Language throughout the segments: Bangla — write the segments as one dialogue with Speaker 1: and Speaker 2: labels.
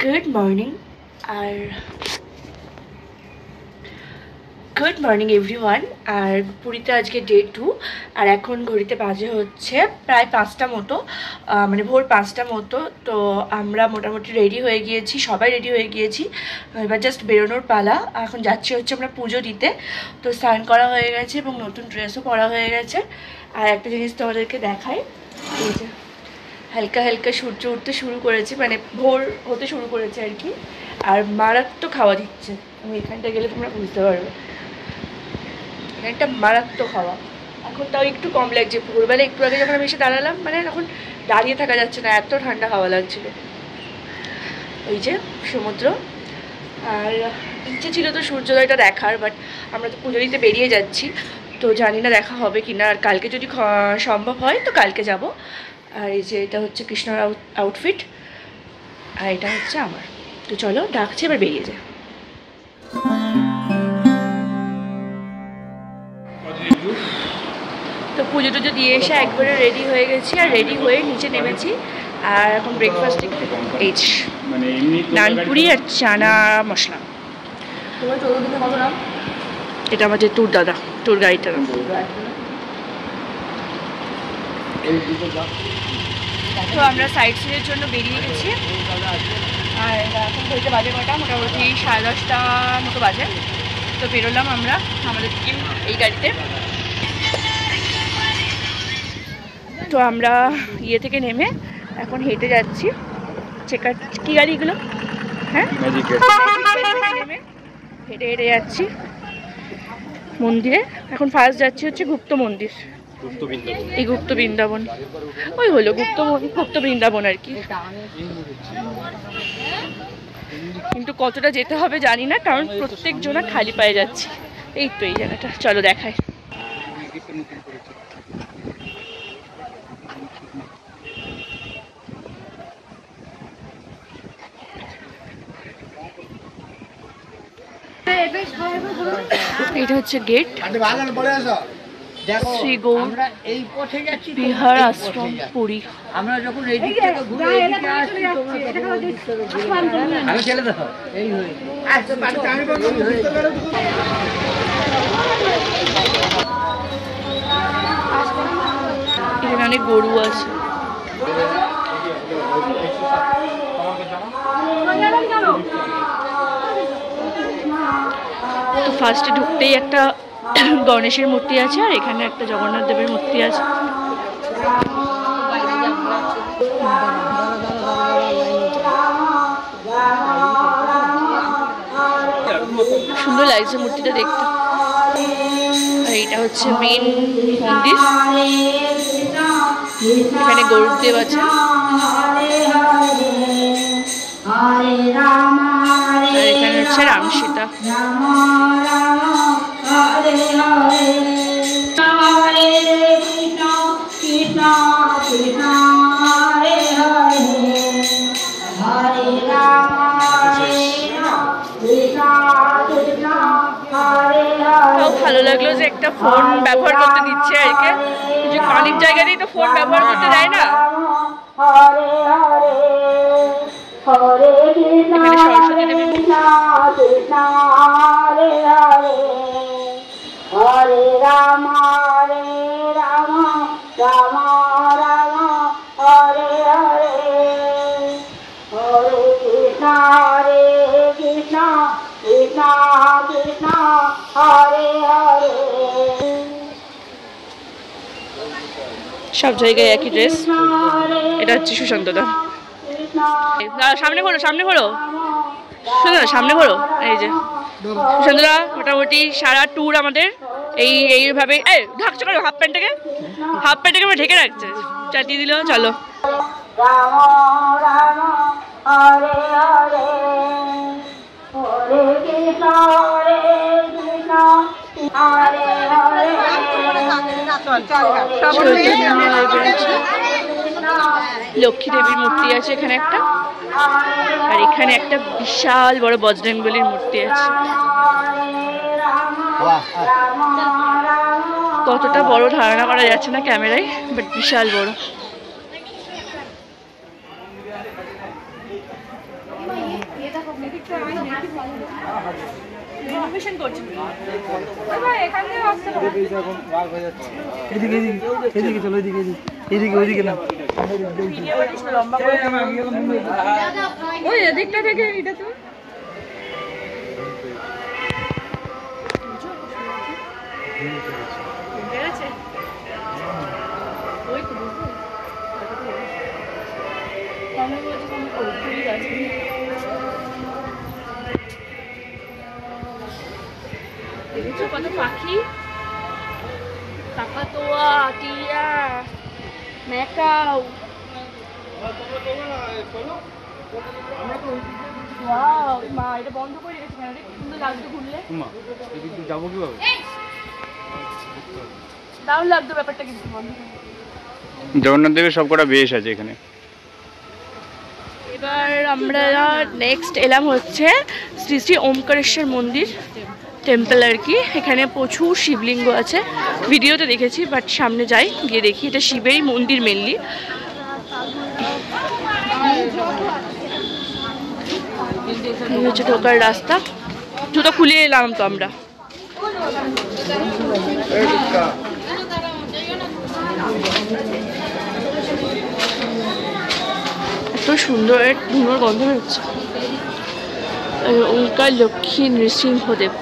Speaker 1: গুড মর্নিং আর গুড মর্নিং এভরিওয়ান। আর পুরীতে আজকে ডে 2 আর এখন ঘড়িতে বাজে হচ্ছে প্রায় 5টা মতো, মানে ভোর 5টা মতো। তো আমরা মোটামুটি রেডি হয়ে গিয়েছি, সবাই রেডি হয়ে গিয়েছি, এবার জাস্ট বেরোনোর পালা। এখন যাচ্ছি হচ্ছে আমরা পুজো দিতে। তো স্নান করা হয়ে গেছে এবং নতুন ড্রেসও পরা হয়ে গেছে। আর একটা জিনিস তোমাদেরকে দেখাই, এই যে হালকা হালকা সূর্য উঠতে শুরু করেছে, মানে ভোর হতে শুরু করেছে আর কি। আর মারাত্মক খাওয়া দিচ্ছে, আমি এখানটা গেলে তোমরা বুঝতে পারবে, একটা মারাত্মক খাওয়া। এখন তাও একটু কম লাগছে, ভোরবেলা একটু আগে যখন আমি এসে দাঁড়ালাম, মানে এখন দাঁড়িয়ে থাকা যাচ্ছে না, এত ঠান্ডা হাওয়া লাগছিল। ওই যে সমুদ্র, আর ইচ্ছে ছিল তো সূর্যোদয়টা দেখার, বাট আমরা তো পুজো দিতে বেরিয়ে যাচ্ছি, তো জানি না দেখা হবে কি না। আর কালকে যদি সম্ভব হয় তো কালকে যাব। আর এই যে এটা হচ্ছে কৃষ্ণর আউটফিট, আর এটা হচ্ছে আমার। তো চলো, ডাকছি, এবার বেরিয়ে যায়। তো পুজো টুজো দিয়ে এসে একবারে রেডি হয়ে গেছি, আর রেডি হয়ে নিচে নেমেছি। আর এখন ব্রেকফাস্টে এই নানপুরি আর চানা মশলা। এটা আমাদের ট্যুর দাদা, ট্যুর গাইডটা। তো আমরা সাইড সিনের জন্য বেরিয়ে গেছি, আর এখন বলতে বাজে কটা, মোটামুটি 10:30 মতো বাজে। তো বেরোলাম আমরা আমাদের টিম এই গাড়িতে। তো আমরা ইয়ে থেকে নেমে এখন হেঁটে যাচ্ছি। চেকার কি গাড়িগুলো, হ্যাঁ, নেমে হেঁটে হেঁটে যাচ্ছি মন্দিরে। এখন ফার্স্ট যাচ্ছি হচ্ছে গুপ্ত মন্দির, এই গুপ্ত বৃন্দাবন, ওই হলো গুপ্ত বৃন্দাবন আর কি। কিন্তু কতটা যেতে হবে জানি না, কারণ প্রত্যেক জনা খালি পায়ে যাচ্ছে। এই তো এই জায়গাটা, চলো দেখাই। এটা হচ্ছে গেট, শ্রী গৌর বিহার আশ্রম পুরী। আমরা যখন এই দিক থেকে ঘুরে এদিকে আসছি, আমি ছেলে দেখো এই হয়ে এখানে অনেক গরু আছে। তো ফার্স্টে ঢুকতেই একটা গণেশের মূর্তি আছে, আর এখানে একটা জগন্নাথ দেবের মূর্তি আছে। সুন্দর লাগছে মূর্তিটা দেখতে। আর এইটা হচ্ছে মেন মন্দির, এখানে গরুদেব আছে। আর এখানে হচ্ছে রাম সীতা। ভালো লাগলো যে একটা ফোন ব্যবহার করতে দিচ্ছে আর কি, যে অনেক জায়গাতেই তো ফোন ব্যবহার করতে দেয় না। এখানে সরস্বতী দেবী, হরে রাম হরে রাম রাম রাম হরে হরে, হরে কৃষ্ণ কৃষ্ণ কৃষ্ণ হরে হরে। সব জায়গায় একই ড্রেস। এটা হচ্ছে সুশান্ত দা। সামনে ঘোরো, সামনে ঘোরো, সামনে ঘোরো। এই যে সুশান্তদা মোটামুটি সারা ট্যুর আমাদের এইভাবে ঢাকছো কেন, হাফ প্যান্টটাকে আমরা ঢেকে রাখছে, চাটিয়ে দিল। চলো, লক্ষ্মী দেবীর মূর্তি আছে এখানে একটা, আর এখানে একটা বিশাল বড় বজরংবলীর মূর্তি আছে। কতটা বড় ধারণা করা যাচ্ছে না ক্যামেরায়, বাট বিশাল বড়। রিনোভেশন করছে।
Speaker 2: এদিকে চলো, এদিকে এদিকে ওইদিকে না,
Speaker 1: ওই এদিকটা থেকে এটা তো দেখেছো কত পাখি, কাকাতোয়া, টিয়া, ম্যাকাও। মা এটা বন্ধ করে রেখেছে কেন? সুন্দর লাগতো ঘুরলে।
Speaker 2: যাবো কিভাবে?
Speaker 1: দারুণ লাগতো ব্যাপারটা, কিন্তু বন্ধ করে।
Speaker 3: জগন্নাথ দেবের সবকটা বেশ আছে এখানে।
Speaker 1: এবার আমরা নেক্সট এলাম হচ্ছে শ্রী শ্রী ওমকারেশ্বর মন্দির টেম্পল আর কি। এখানে প্রচুর শিবলিঙ্গ আছে, ভিডিওতে দেখেছি, বাট সামনে যাই গিয়ে দেখি। এটা শিবেরই মন্দির মেনলি। এই হচ্ছে ঢোকার রাস্তা। জুতো খুলে এলাম তো আমরা। এত সুন্দর ধুনোর গন্ধ হচ্ছে। ওঙ্কার লক্ষ্মী নৃসিংহদেব।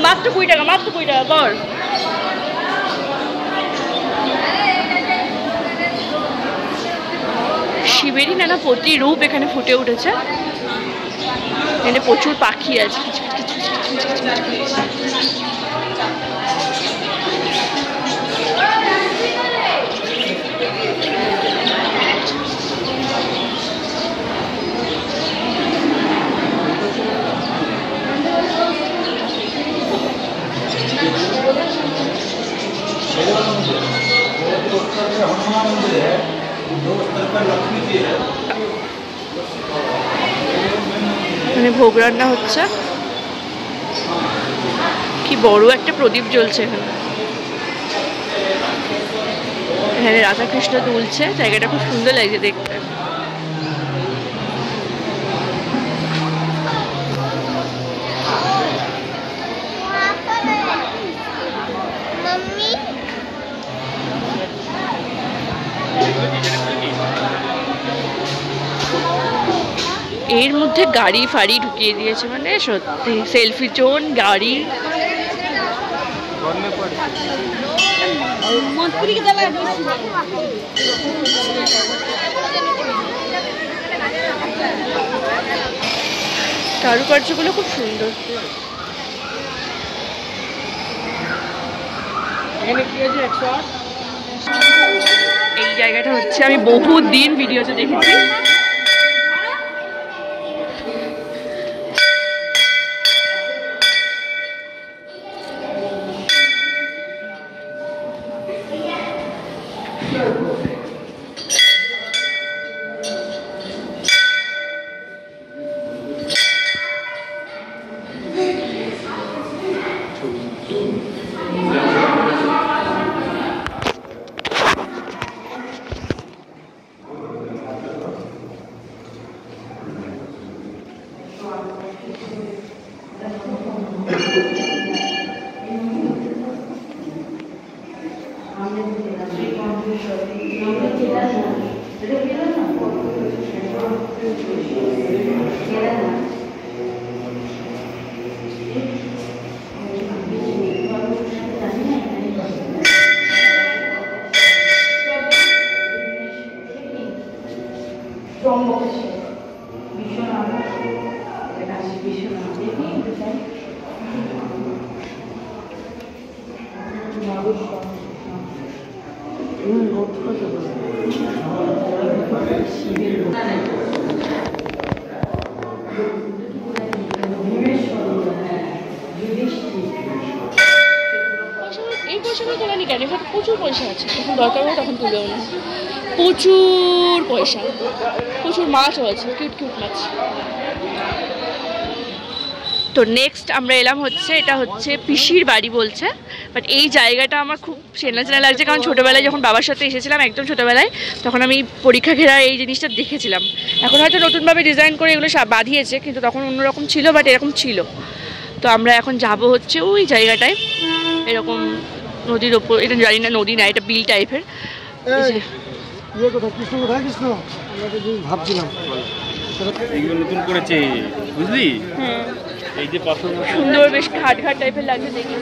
Speaker 1: মাত্র 20 টাকা, মাত্র 20 টাকা কর। শিবেরই নানা প্রতিরূপ এখানে ফুটে উঠেছে। এখানে প্রচুর পাখি আছে। এখানে ভোগ রান্না হচ্ছে। কি বড় একটা প্রদীপ জ্বলছে এখানে। এখানে রাধাকৃষ্ণ দুলছে, জায়গাটা খুব সুন্দর লাগছে দেখতে। এর মধ্যে গাড়ি ফাড়ি ঢুকিয়ে দিয়েছে, মানে সত্যি সেলফি জোন, গাড়ি। কারুকার্যগুলো খুব সুন্দর। এই জায়গাটা হচ্ছে আমি বহুদিন ভিডিওতে দেখেছি। প্রচুর পয়সা আছে, যখন দরকার হয় তখন তুলেও না। প্রচুর পয়সা, প্রচুর মাছও আছে, কিউট কিউট মাছ। তো নেক্সট আমরা এলাম হচ্ছে, এটা হচ্ছে পিসির বাড়ি বলছে, বাট এই জায়গাটা আমার খুব চেনা চেনা লাগছে, কারণ ছোটোবেলায় যখন বাবার সাথে এসেছিলাম একদম ছোটোবেলায়, তখন আমি পরীক্ষা ঘেরা এই জিনিসটা দেখেছিলাম। এখন হয়তো নতুনভাবে ডিজাইন করে এগুলো বাঁধিয়েছে, কিন্তু তখন অন্যরকম ছিল, বাট এরকম ছিল। তো আমরা এখন যাব হচ্ছে ওই জায়গাটায়, এরকম নদীর ওপর, এটা জানি না নদী না, এটা বিল টাইপের।
Speaker 2: ভাবছিলাম
Speaker 3: এইগুলো নতুন করেছে বুঝলি, এই যে পাথর
Speaker 1: সুন্দর, বেশ ঘাট ঘাট টাইপের লাগছে দেখি।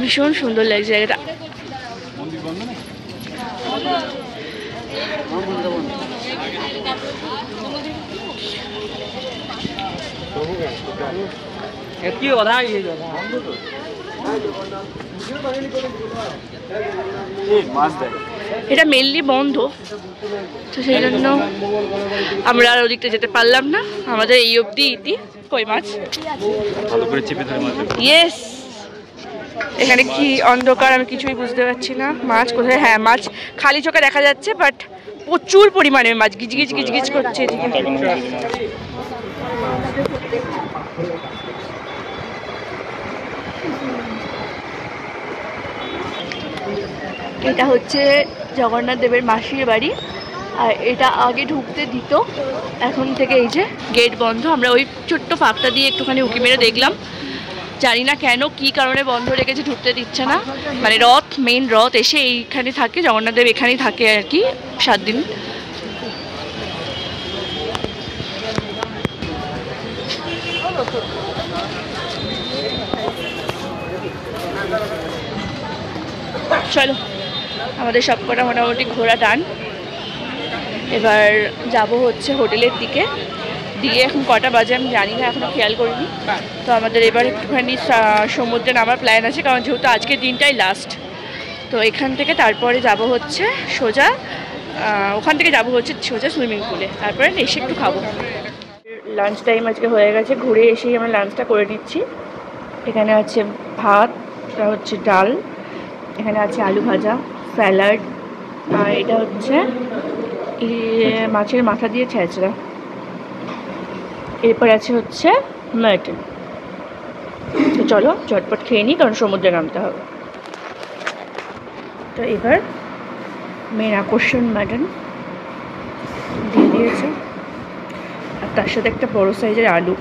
Speaker 1: ভীষণ সুন্দর লাগছে জায়গাটা।
Speaker 3: মন্দির বন্ধ না?
Speaker 1: এটা মেনলি বন্ধ, তো সেই জন্য আমরা আর ওদিকটা যেতে পারলাম না। আমাদের এই অবধি ইতি কই মাছ
Speaker 3: ভালো করে চেপে ধরে মাছ।
Speaker 1: ইয়েস, এখানে কি অন্ধকার, আমি কিছুই বুঝতে পারছি না। মাছ কোথায়? হ্যাঁ, মাছ খালি চোখে দেখা যাচ্ছে, বাট প্রচুর পরিমাণে মাছ গিজগিজ গিজগিজ করছে এদিকে। এটা হচ্ছে জগন্নাথ দেবের মাসির বাড়ি, আর এটা আগে ঢুকতে দিত, এখন থেকে এই যে গেট বন্ধ। আমরা ওই ছোট্ট ফাঁকটা দিয়ে একটুখানি উঁকি মেরে দেখলাম, জানি না কেন কী কারণে বন্ধ রেখেছে, ঢুকতে দিচ্ছে না। মানে রথ, মেন রথ এসে এইখানে থাকে, জগন্নাথ দেব এখানেই থাকে আর কি 7 দিন। চলো, আমাদের সব কটা মোটামুটি ঘোরা ডান। এবার যাব হচ্ছে হোটেলের দিকে, দিয়ে এখন কটা বাজে আমি জানি না, এখনও খেয়াল করিনি। তো আমাদের এবার একটুখানি সমুদ্রে নামার প্ল্যান আছে, কারণ যেহেতু আজকের দিনটাই লাস্ট। তো এখান থেকে তারপরে যাব হচ্ছে সোজা, ওখান থেকে যাব হচ্ছে সোজা সুইমিং পুলে, তারপরে এসে একটু খাবো। লাঞ্চ টাইম আজকে হয়ে গেছে, ঘুরে এসেই আমরা লাঞ্চটা করে নিচ্ছি। এখানে আছে ভাত, এটা হচ্ছে ডাল, এখানে আছে আলু ভাজা, স্যালাড, আর এটা হচ্ছে মাছের মাথা দিয়ে ছেঁচড়া, এরপর আছে হচ্ছে মাটন। তো চলো ঝটপট খেয়ে নিই, কারণ সমুদ্রে নামতে হবে। তো এবার মেন আকর্ষণ মাটন দিয়ে দিয়েছে, আর তার সাথে একটা বড় সাইজের আলু।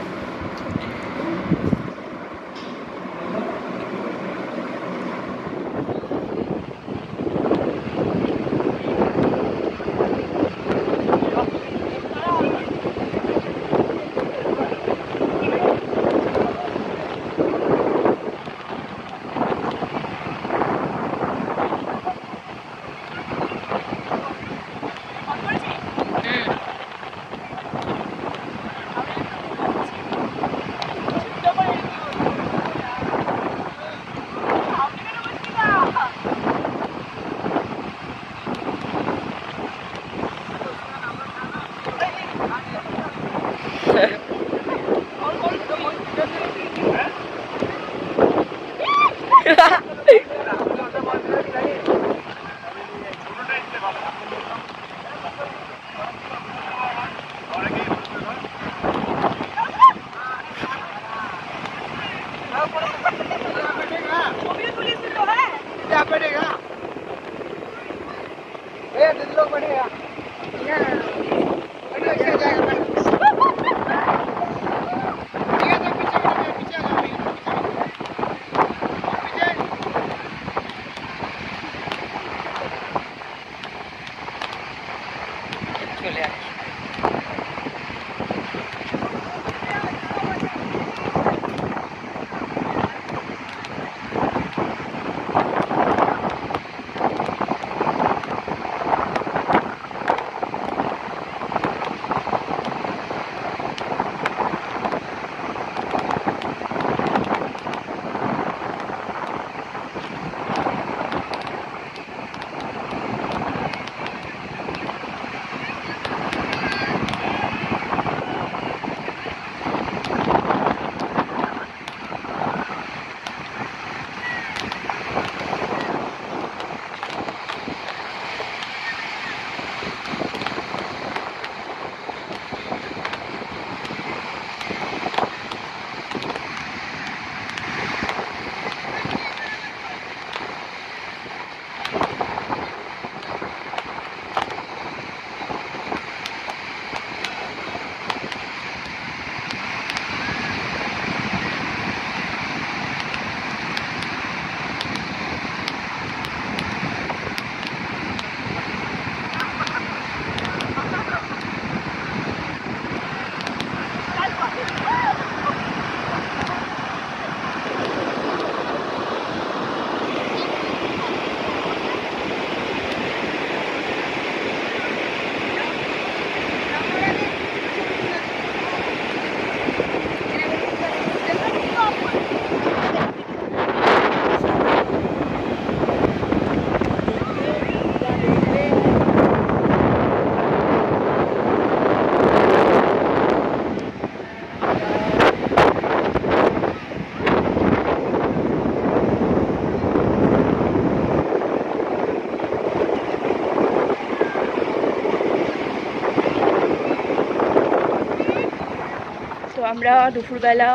Speaker 1: আমরা দুপুরবেলা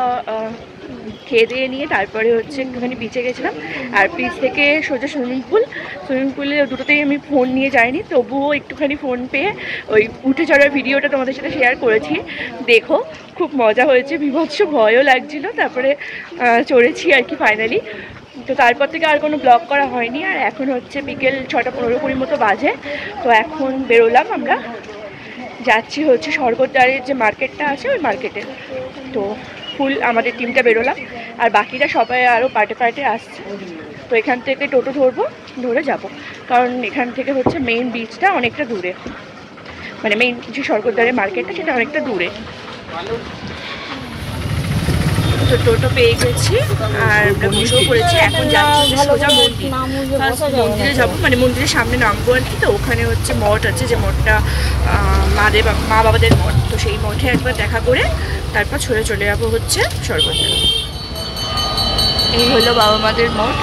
Speaker 1: খেয়ে দিয়ে নিয়ে তারপরে হচ্ছে একটুখানি বিচে গেছিলাম। আর বিচ থেকে সোজা সুইমিং পুলে দুটোতেই আমি ফোন নিয়ে যাইনি, তবুও একটুখানি ফোন পেয়ে ওই উঠে চড়ার ভিডিওটা তোমাদের সাথে শেয়ার করেছি, দেখো খুব মজা হয়েছে, বিভৎস ভয়ও লাগছিল। তারপরে চড়েছি আর কি ফাইনালি। তো তারপর থেকে আর কোনো ব্লগ করা হয়নি। আর এখন হচ্ছে বিকেল 6টা 15-20 মতো বাজে। তো এখন বেরোলাম, আমরা যাচ্ছি হচ্ছে স্বর্গদ্বারের যে মার্কেটটা আছে ওই মার্কেটে। তো ফুল আমাদের টিমটা বেরোলাম, আর বাকিরা সবাই আরও পার্টে আসছে। তো এখান থেকে টোটো ধরে যাব, কারণ এখান থেকে হচ্ছে মেইন বিচটা অনেকটা দূরে, মানে মেইন যে স্বর্গদ্বারের মার্কেটটা সেটা অনেকটা দূরে। তো টোটো পেয়ে গেছি আর আমরা বসেও পড়েছি। এখন যাচ্ছি সোজা মন্দিরে যাবো, মানে মন্দিরের সামনে নামবো আর কি। তো ওখানে হচ্ছে মঠ আছে, যে মঠটা মা বাবাদের মঠ, তো সেই মঠে একবার দেখা করে তারপর চলে যাবো হচ্ছে স্বর্গদ্বার। এই হলো বাবা মাদের মঠ।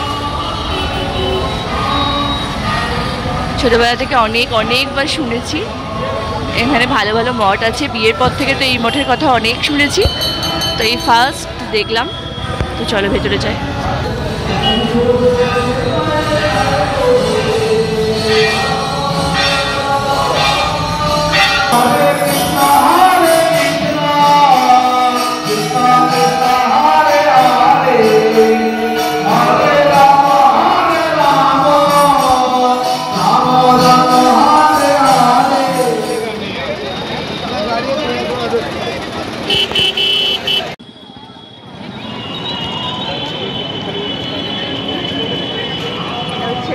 Speaker 1: ছোটবেলা থেকে অনেকবার শুনেছি এখানে ভালো ভালো মঠ আছে। বিয়ের পর থেকে তো এই মঠের কথা অনেক শুনেছি, তো এই ফার্স্ট দেখলাম। তো চলো ভেতরে যাই।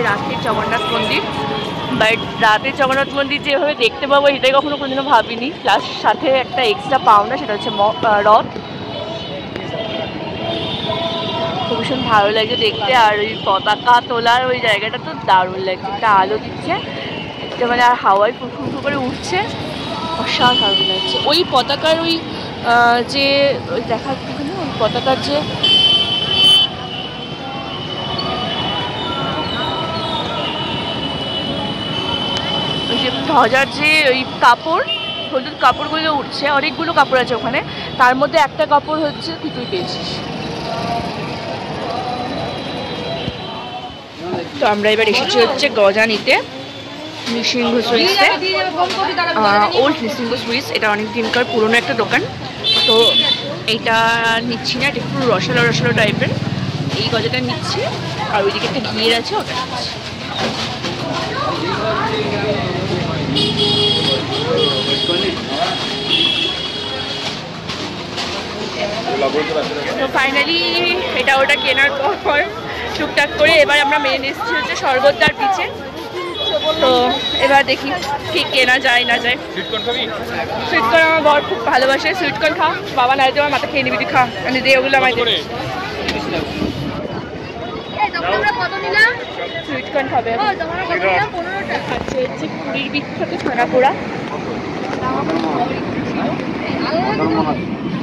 Speaker 1: রাতের জগন্নাথ মন্দির, বাট রাতের জগন্নাথ মন্দির যেভাবে দেখতে পাবো এটাই কোনোদিনও ভাবিনি। প্লাস সাথে একটা এক্সট্রা পাওনা, সেটা হচ্ছে রথ। খুব ভীষণ ভালো লাগে দেখতে। আর ওই পতাকা তোলার ওই জায়গাটা তো দারুণ লাগছে, একটা আলো দিচ্ছে, একটা মানে আর হাওয়ায় ফুরফুর করে উঠছে, অসাধারণ লাগছে। ওই পতাকার ওই যে দেখা ওই পতাকার যে ধ্বজার যে ওই কাপড়, হলুদ কাপড়গুলো উঠছে, অনেকগুলো কাপড় আছে ওখানে, তার মধ্যে একটা কাপড় হচ্ছে তুই পেয়েছিস। তো আমরা এবার এসেছি হচ্ছে গজা নিতে নৃসিংহ সুইটসে, ওল্ড নৃসিংহ সুইটস। এটা অনেক দিনকার পুরনো একটা দোকান। তো এইটা নিচ্ছি না, এটা একটু রসালো টাইপের। এই গজাটা নিচ্ছি, আর ওইদিকে একটা ঘিয়ের আছে, ওটা নিচ্ছি। তো ফাইনালি এটা ওটা কেনার পর টুকটাক করে এবার আমরা মেন এসেছি হচ্ছে স্বর্গদ্বার বিচে। তো এবার দেখি কি কেনা যায় না যায়। সুইটকর্ন আমার বর খুব ভালোবাসে, সুইটকর্ন খা বাবা, না আমার মাথা খেয়ে নিবি, খা মানে দিয়ে ওগুলো আমায় সুইটকর্ন খাবে। আচ্ছা হচ্ছে পুরীর বিখ্যাত ছানা পোড়া।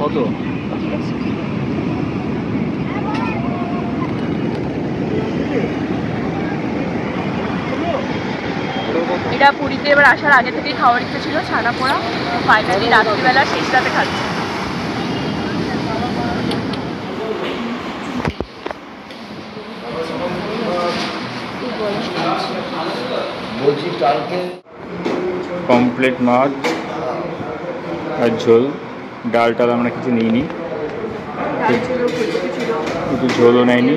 Speaker 3: কত?
Speaker 1: এটা পুরীতে এবার আসার আগে থেকেই খাওয়ার ইচ্ছে ছিল ছানা পোড়া, ফাইনালি রাত্রিবেলা শেষ রাতে খাচ্ছি।
Speaker 3: কমপ্লিট মাছ আর ঝোল, ডাল টাল আমরা কিছু নিইনি, কিছু ঝোলও নেয়নি।